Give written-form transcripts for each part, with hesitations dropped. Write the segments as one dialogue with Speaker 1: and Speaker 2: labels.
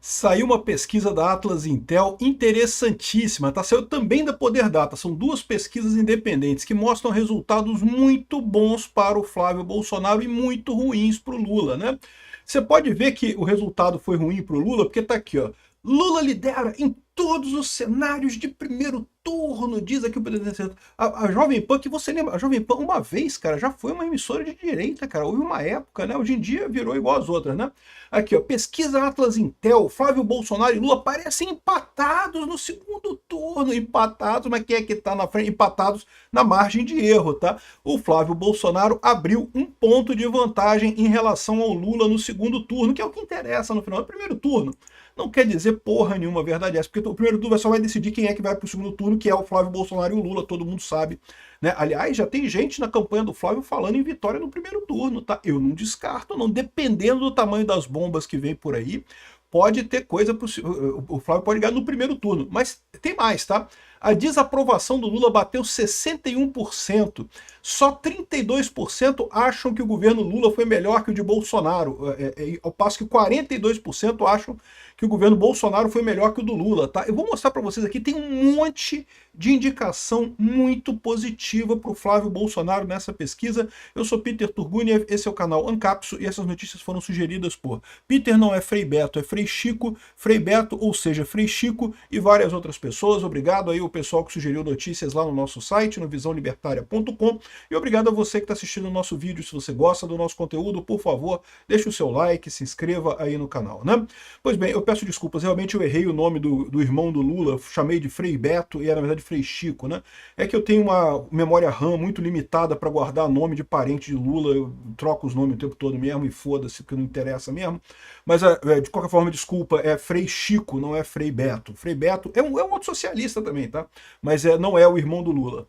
Speaker 1: Saiu uma pesquisa da Atlas Intel interessantíssima, tá? Saiu também da Poder Data, são duas pesquisas independentes que mostram resultados muito bons para o Flávio Bolsonaro e muito ruins para o Lula, né? Você pode ver que o resultado foi ruim para o Lula, porque tá aqui, ó. Lula lidera em todos os cenários de primeiro turno, diz aqui o presidente. A Jovem Pan, que você lembra, a Jovem Pan uma vez, cara, já foi uma emissora de direita, cara, houve uma época, né? Hoje em dia virou igual às outras, né? Aqui, ó, pesquisa Atlas Intel, Flávio Bolsonaro e Lula parecem empatados no segundo turno, empatados, mas quem é que tá na frente? Empatados na margem de erro, tá? O Flávio Bolsonaro abriu um ponto de vantagem em relação ao Lula no segundo turno, que é o que interessa no final do primeiro turno. Não quer dizer porra nenhuma, a verdade é essa, porque o primeiro turno só vai decidir quem é que vai para o segundo turno, que é o Flávio Bolsonaro e o Lula, todo mundo sabe, né? Aliás, já tem gente na campanha do Flávio falando em vitória no primeiro turno, tá? Eu não descarto, não, dependendo do tamanho das bombas que vem por aí, pode ter coisa pro o Flávio pode ganhar no primeiro turno, mas tem mais, tá? A desaprovação do Lula bateu 61%, só 32% acham que o governo Lula foi melhor que o de Bolsonaro, ao passo que 42% acham que o governo Bolsonaro foi melhor que o do Lula, tá? Eu vou mostrar para vocês aqui, tem um monte de indicação muito positiva para o Flávio Bolsonaro nessa pesquisa. Eu sou Peter Turguniev, esse é o canal Ancapso e essas notícias foram sugeridas por Peter, não é Frei Beto, é Frei Chico, Frei Beto, ou seja, Frei Chico e várias outras pessoas. Obrigado aí o pessoal que sugeriu notícias lá no nosso site, no visãolibertaria.com, e obrigado a você que está assistindo o nosso vídeo. Se você gosta do nosso conteúdo, por favor, deixe o seu like, se inscreva aí no canal, né? Pois bem, eu peço desculpas, realmente eu errei o nome do irmão do Lula, chamei de Frei Beto e era na verdade Frei Chico, né? É que eu tenho uma memória RAM muito limitada para guardar nome de parente de Lula, eu troco os nomes o tempo todo mesmo e foda-se, porque não interessa mesmo. Mas de qualquer forma, desculpa, é Frei Chico, não é Frei Beto. Frei Beto é um outro socialista também, tá? Mas não é o irmão do Lula.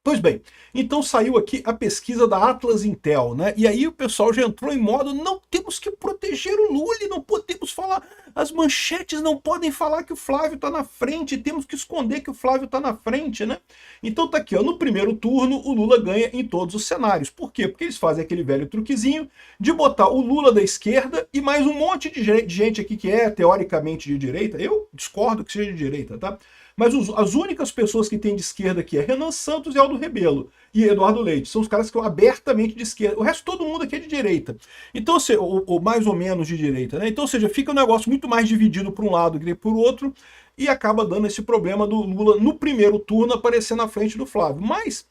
Speaker 1: Pois bem, então saiu aqui a pesquisa da Atlas Intel, né? E aí o pessoal já entrou em modo, não temos que proteger o Lula, não podemos falar, as manchetes não podem falar que o Flávio está na frente, temos que esconder que o Flávio está na frente, né? Então tá aqui, ó, no primeiro turno o Lula ganha em todos os cenários. Por quê? Porque eles fazem aquele velho truquezinho de botar o Lula da esquerda e mais um monte de gente aqui que é teoricamente de direita. Eu discordo que seja de direita, tá? Mas as únicas pessoas que tem de esquerda aqui é Renan Santos e Aldo Rebelo e Eduardo Leite. São os caras que são abertamente de esquerda. O resto, todo mundo aqui é de direita. Então, ou mais ou menos de direita, né? Então, ou seja, fica um negócio muito mais dividido por um lado que por outro e acaba dando esse problema do Lula no primeiro turno aparecer na frente do Flávio. Mas,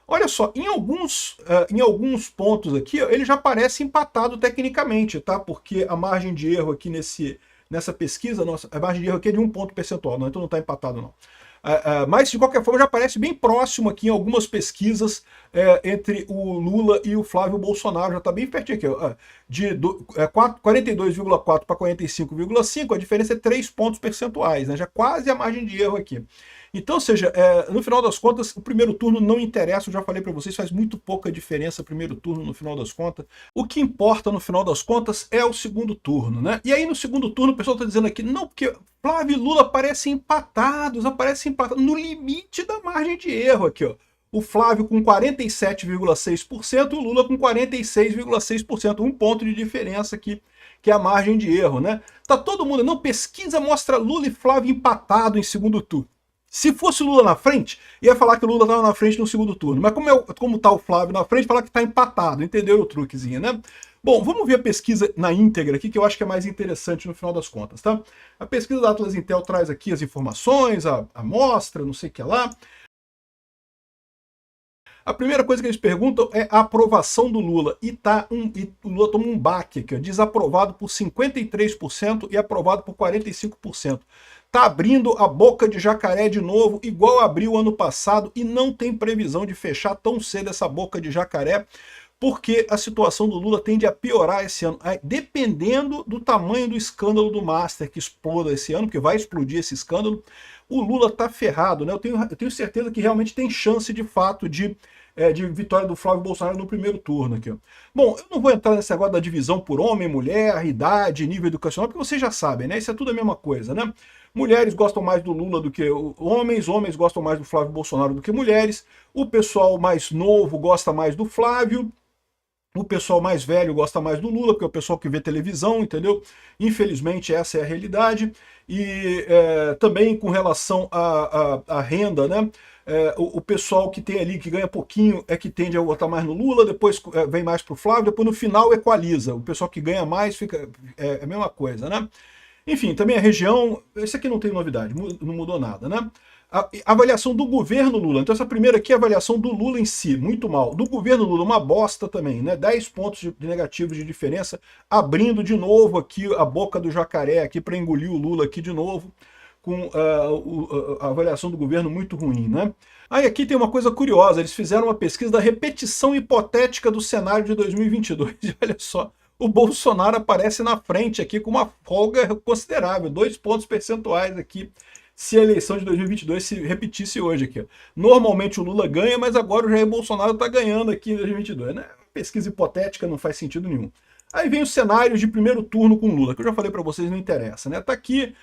Speaker 1: olha só, em alguns pontos aqui, ele já parece empatado tecnicamente, tá? Porque a margem de erro aqui nessa pesquisa, a margem de erro aqui é de 1 ponto percentual, não, então não está empatado não. Mas, de qualquer forma, já parece bem próximo aqui em algumas pesquisas entre o Lula e o Flávio Bolsonaro, já está bem pertinho aqui, ó, de 42,4 para 45,5, a diferença é 3 pontos percentuais, né, já quase a margem de erro aqui. Então, ou seja, no final das contas, o primeiro turno não interessa, eu já falei para vocês, faz muito pouca diferença o primeiro turno no final das contas. O que importa no final das contas é o segundo turno, né? E aí no segundo turno o pessoal está dizendo aqui, não, porque Flávio e Lula aparecem empatados no limite da margem de erro aqui, ó. O Flávio com 47,6%, o Lula com 46,6%, 1 ponto de diferença aqui, que é a margem de erro, né? Tá todo mundo, não, pesquisa mostra Lula e Flávio empatado em segundo turno. Se fosse o Lula na frente, ia falar que o Lula estava na frente no segundo turno. Mas como está o Flávio na frente, falar que está empatado. Entenderam o truquezinho, né? Bom, vamos ver a pesquisa na íntegra aqui, que eu acho que é mais interessante no final das contas, tá? A pesquisa da Atlas Intel traz aqui as informações, a amostra, não sei o que lá. A primeira coisa que eles perguntam é a aprovação do Lula. E o Lula toma um baque aqui, ó, desaprovado por 53% e aprovado por 45%. Está abrindo a boca de jacaré de novo, igual abriu ano passado, e não tem previsão de fechar tão cedo essa boca de jacaré, porque a situação do Lula tende a piorar esse ano, dependendo do tamanho do escândalo do Master que exploda esse ano, porque vai explodir esse escândalo. O Lula está ferrado, né? Eu tenho certeza que realmente tem chance de fato de vitória do Flávio Bolsonaro no primeiro turno aqui, ó. Bom, eu não vou entrar nesse negócio da divisão por homem, mulher, idade, nível educacional, porque vocês já sabem, né? Isso é tudo a mesma coisa, né? Mulheres gostam mais do Lula do que homens, homens gostam mais do Flávio Bolsonaro do que mulheres, o pessoal mais novo gosta mais do Flávio, O pessoal mais velho gosta mais do Lula, porque é o pessoal que vê televisão, entendeu? Infelizmente, essa é a realidade. E também com relação à renda, né? O pessoal que tem ali, que ganha pouquinho, é que tende a votar mais no Lula, depois vem mais para o Flávio, depois no final equaliza. O pessoal que ganha mais fica a mesma coisa, né? Enfim, também a região, isso aqui não tem novidade, não mudou nada, né? A avaliação do governo Lula. Então essa primeira aqui é a avaliação do Lula em si, muito mal. Do governo Lula, uma bosta também, né? 10 pontos de negativos de diferença, abrindo de novo aqui a boca do jacaré aqui para engolir o Lula aqui de novo, com a avaliação do governo muito ruim, né? Aí aqui tem uma coisa curiosa, eles fizeram uma pesquisa da repetição hipotética do cenário de 2022, e olha só, o Bolsonaro aparece na frente aqui com uma folga considerável, 2 pontos percentuais aqui, se a eleição de 2022 se repetisse hoje aqui. Normalmente o Lula ganha, mas agora o Jair Bolsonaro está ganhando aqui em 2022. Né? Pesquisa hipotética não faz sentido nenhum. Aí vem os cenários de primeiro turno com Lula, que eu já falei para vocês, não interessa. Né? Tá aqui,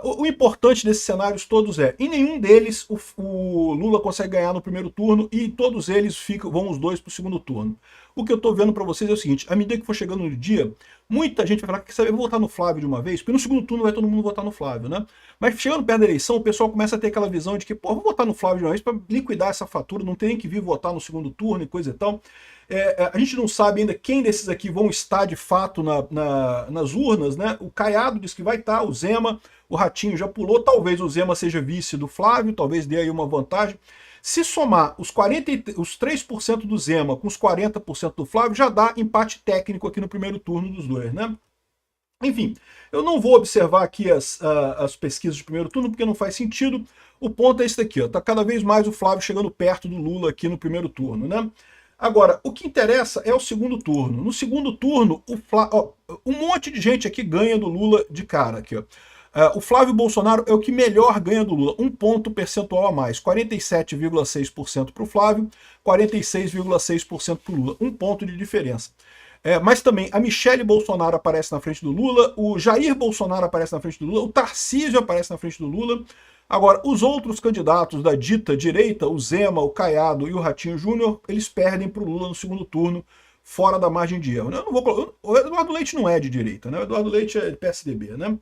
Speaker 1: o importante desses cenários todos em nenhum deles o Lula consegue ganhar no primeiro turno e todos eles vão os dois para o segundo turno. O que eu estou vendo para vocês é o seguinte, à medida que for chegando no dia, muita gente vai falar que eu vou votar no Flávio de uma vez, porque no segundo turno vai todo mundo votar no Flávio, né? Mas chegando perto da eleição, o pessoal começa a ter aquela visão de que, pô, vou votar no Flávio de uma vez para liquidar essa fatura, não tem nem que vir votar no segundo turno e coisa e tal. A gente não sabe ainda quem desses aqui vão estar de fato nas urnas, né? O Caiado diz que vai estar, o Zema, o Ratinho já pulou, talvez o Zema seja vice do Flávio, talvez dê aí uma vantagem. Se somar os 3% do Zema com os 40% do Flávio, já dá empate técnico aqui no primeiro turno dos dois, né? Enfim, eu não vou observar aqui as pesquisas de primeiro turno, porque não faz sentido. O ponto é esse daqui, ó. Tá cada vez mais o Flávio chegando perto do Lula aqui no primeiro turno, né? Agora, o que interessa é o segundo turno. No segundo turno, um monte de gente aqui ganha do Lula de cara aqui, ó. O Flávio Bolsonaro é o que melhor ganha do Lula, 1 ponto percentual a mais, 47,6% para o Flávio, 46,6% para o Lula, 1 ponto de diferença. Mas também a Michele Bolsonaro aparece na frente do Lula, o Jair Bolsonaro aparece na frente do Lula, o Tarcísio aparece na frente do Lula. Agora, os outros candidatos da dita direita, o Zema, o Caiado e o Ratinho Júnior, eles perdem para o Lula no segundo turno, fora da margem de erro. O Eduardo Leite não é de direita, né? O Eduardo Leite é de PSDB, né?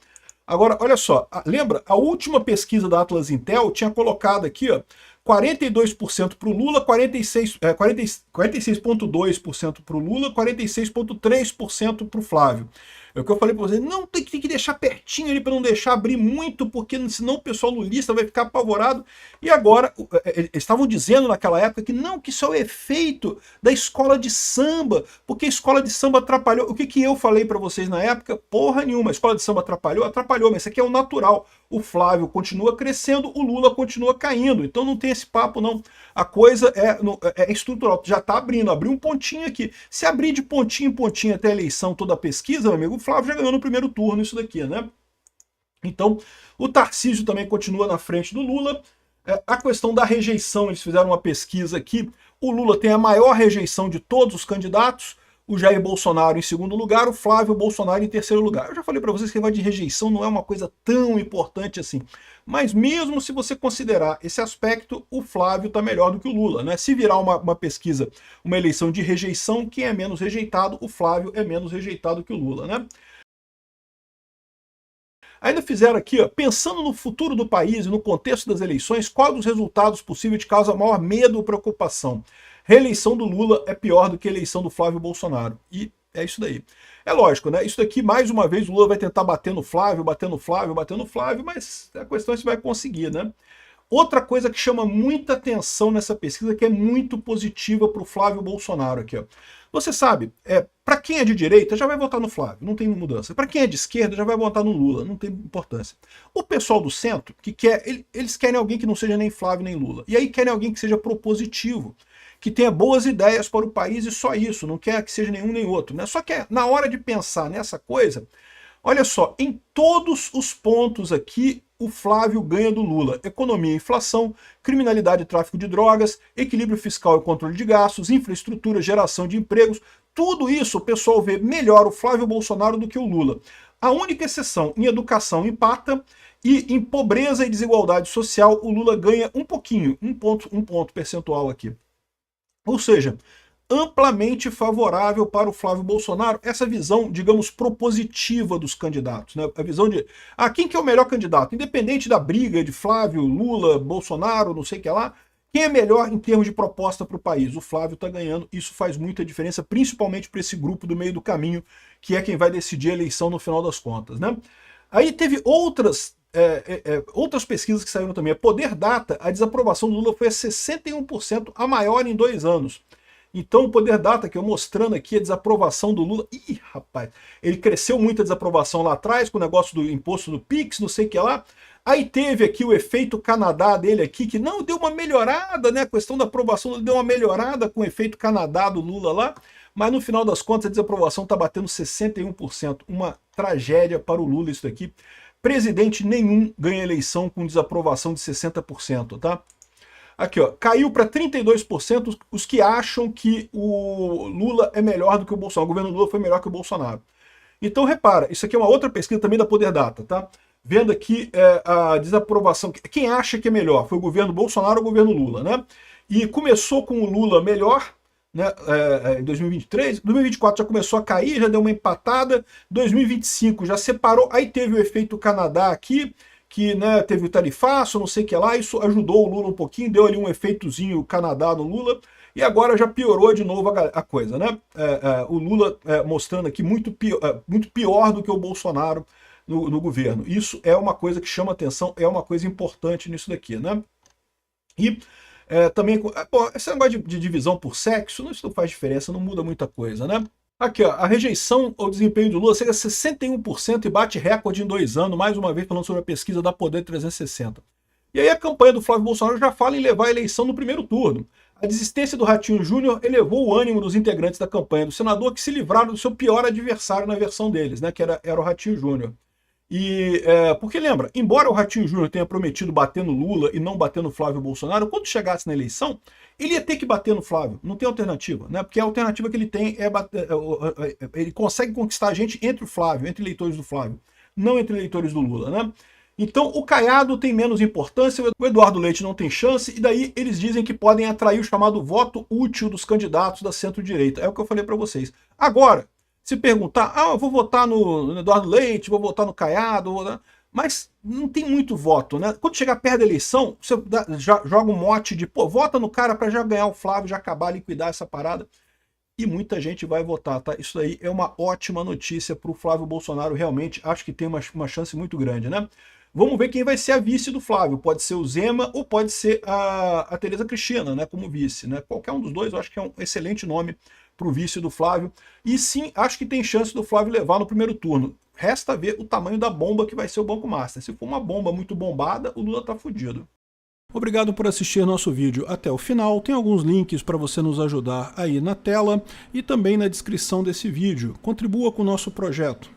Speaker 1: Agora, olha só, lembra? A última pesquisa da Atlas Intel tinha colocado aqui, ó, 42% para o Lula, 46,2% para o Lula, 46,3% para o Flávio. É o que eu falei para vocês, não tem que deixar pertinho ali para não deixar abrir muito, porque senão o pessoal lulista vai ficar apavorado. E agora, eles estavam dizendo naquela época que não, que isso é o efeito da escola de samba, porque a escola de samba atrapalhou. O que eu falei para vocês na época? Porra nenhuma, a escola de samba atrapalhou, mas isso aqui é o natural. O Flávio continua crescendo, o Lula continua caindo, então não tem esse papo não. A coisa é estrutural, já está abrindo, abriu um pontinho aqui. Se abrir de pontinho em pontinho até a eleição, toda a pesquisa, meu amigo, o Flávio já ganhou no primeiro turno isso daqui, né? Então, o Tarcísio também continua na frente do Lula. A questão da rejeição, eles fizeram uma pesquisa aqui, o Lula tem a maior rejeição de todos os candidatos, o Jair Bolsonaro em segundo lugar, o Flávio Bolsonaro em terceiro lugar. Eu já falei para vocês que o negócio de rejeição não é uma coisa tão importante assim. Mas mesmo se você considerar esse aspecto, o Flávio está melhor do que o Lula, né? Se virar uma pesquisa, uma eleição de rejeição, quem é menos rejeitado? O Flávio é menos rejeitado que o Lula, né? Ainda fizeram aqui, ó, pensando no futuro do país e no contexto das eleições, qual dos resultados possíveis te causa maior medo ou preocupação? Reeleição do Lula é pior do que a eleição do Flávio Bolsonaro. E é isso daí. É lógico, né? Isso daqui, mais uma vez, o Lula vai tentar bater no Flávio, mas a questão é se vai conseguir, né? Outra coisa que chama muita atenção nessa pesquisa, que é muito positiva para o Flávio Bolsonaro aqui, ó. Você sabe, para quem é de direita já vai votar no Flávio, não tem mudança. Para quem é de esquerda já vai votar no Lula, não tem importância. O pessoal do centro, eles querem alguém que não seja nem Flávio nem Lula. E aí querem alguém que seja propositivo, que tenha boas ideias para o país e só isso, não quer que seja nenhum nem outro, né? Só que na hora de pensar nessa coisa, olha só, em todos os pontos aqui, o Flávio ganha do Lula. Economia e inflação, criminalidade e tráfico de drogas, equilíbrio fiscal e controle de gastos, infraestrutura, geração de empregos, tudo isso o pessoal vê melhor o Flávio Bolsonaro do que o Lula. A única exceção, em educação empata, e em pobreza e desigualdade social, o Lula ganha um pouquinho, um ponto percentual aqui. Ou seja, amplamente favorável para o Flávio Bolsonaro, essa visão, digamos, propositiva dos candidatos, né? A visão de, quem que é o melhor candidato? Independente da briga de Flávio, Lula, Bolsonaro, não sei o que lá, quem é melhor em termos de proposta para o país? O Flávio está ganhando, isso faz muita diferença, principalmente para esse grupo do meio do caminho, que é quem vai decidir a eleição no final das contas, né? Aí teve outras pesquisas que saíram também. A Poder Data, a desaprovação do Lula foi a 61%, a maior em 2 anos. Então o Poder Data, que eu mostrando aqui a desaprovação do Lula, rapaz, ele cresceu muito a desaprovação lá atrás, com o negócio do imposto do PIX, não sei o que lá. Aí teve aqui o efeito Canadá dele aqui, que não, deu uma melhorada, né? A questão da aprovação deu uma melhorada com o efeito Canadá do Lula lá, mas no final das contas a desaprovação está batendo 61%. Uma tragédia para o Lula isso daqui. Presidente nenhum ganha eleição com desaprovação de 60%, tá? Aqui, ó, caiu para 32% os que acham que o Lula é melhor do que o Bolsonaro. O governo Lula foi melhor que o Bolsonaro. Então, repara, isso aqui é uma outra pesquisa também da Poder Data, tá? Vendo aqui a desaprovação. Quem acha que é melhor? Foi o governo Bolsonaro ou o governo Lula, né? E começou com o Lula melhor, né, em 2023, 2024 já começou a cair, já deu uma empatada, 2025 já separou, aí teve o efeito Canadá aqui, que, né, teve o tarifaço, não sei o que lá, isso ajudou o Lula um pouquinho, deu ali um efeitozinho Canadá no Lula, e agora já piorou de novo a coisa, né? O Lula mostrando aqui muito pior do que o Bolsonaro no governo. Isso é uma coisa que chama atenção, é uma coisa importante nisso daqui, né? E também, esse negócio de divisão por sexo, isso não faz diferença, não muda muita coisa, né? Aqui, ó, a rejeição ao desempenho do Lula chega a 61% e bate recorde em 2 anos, mais uma vez falando sobre a pesquisa da Poder 360. E aí a campanha do Flávio Bolsonaro já fala em levar a eleição no primeiro turno. A desistência do Ratinho Júnior elevou o ânimo dos integrantes da campanha do senador, que se livraram do seu pior adversário na versão deles, né, que era o Ratinho Júnior. E, porque lembra, embora o Ratinho Júnior tenha prometido bater no Lula e não bater no Flávio Bolsonaro, quando chegasse na eleição, ele ia ter que bater no Flávio, não tem alternativa, né? Porque a alternativa que ele tem é ele consegue conquistar a gente entre o Flávio, entre eleitores do Flávio, não entre eleitores do Lula, né? Então o Caiado tem menos importância, o Eduardo Leite não tem chance, e daí eles dizem que podem atrair o chamado voto útil dos candidatos da centro-direita. É o que eu falei para vocês. Agora, se perguntar, eu vou votar no Eduardo Leite, vou votar no Caiado, mas não tem muito voto, né? Quando chegar perto da eleição, você joga um mote de, vota no cara para já ganhar o Flávio, já acabar, liquidar essa parada, e muita gente vai votar, tá? Isso aí é uma ótima notícia para o Flávio Bolsonaro, realmente, acho que tem uma chance muito grande, né? Vamos ver quem vai ser a vice do Flávio, pode ser o Zema ou pode ser a Tereza Cristina, né, como vice, né? Qualquer um dos dois, eu acho que é um excelente nome para o vice do Flávio, e sim, acho que tem chance do Flávio levar no primeiro turno. Resta ver o tamanho da bomba que vai ser o Banco Master. Se for uma bomba muito bombada, o Lula tá fudido. Obrigado por assistir nosso vídeo até o final. Tem alguns links para você nos ajudar aí na tela e também na descrição desse vídeo. Contribua com o nosso projeto.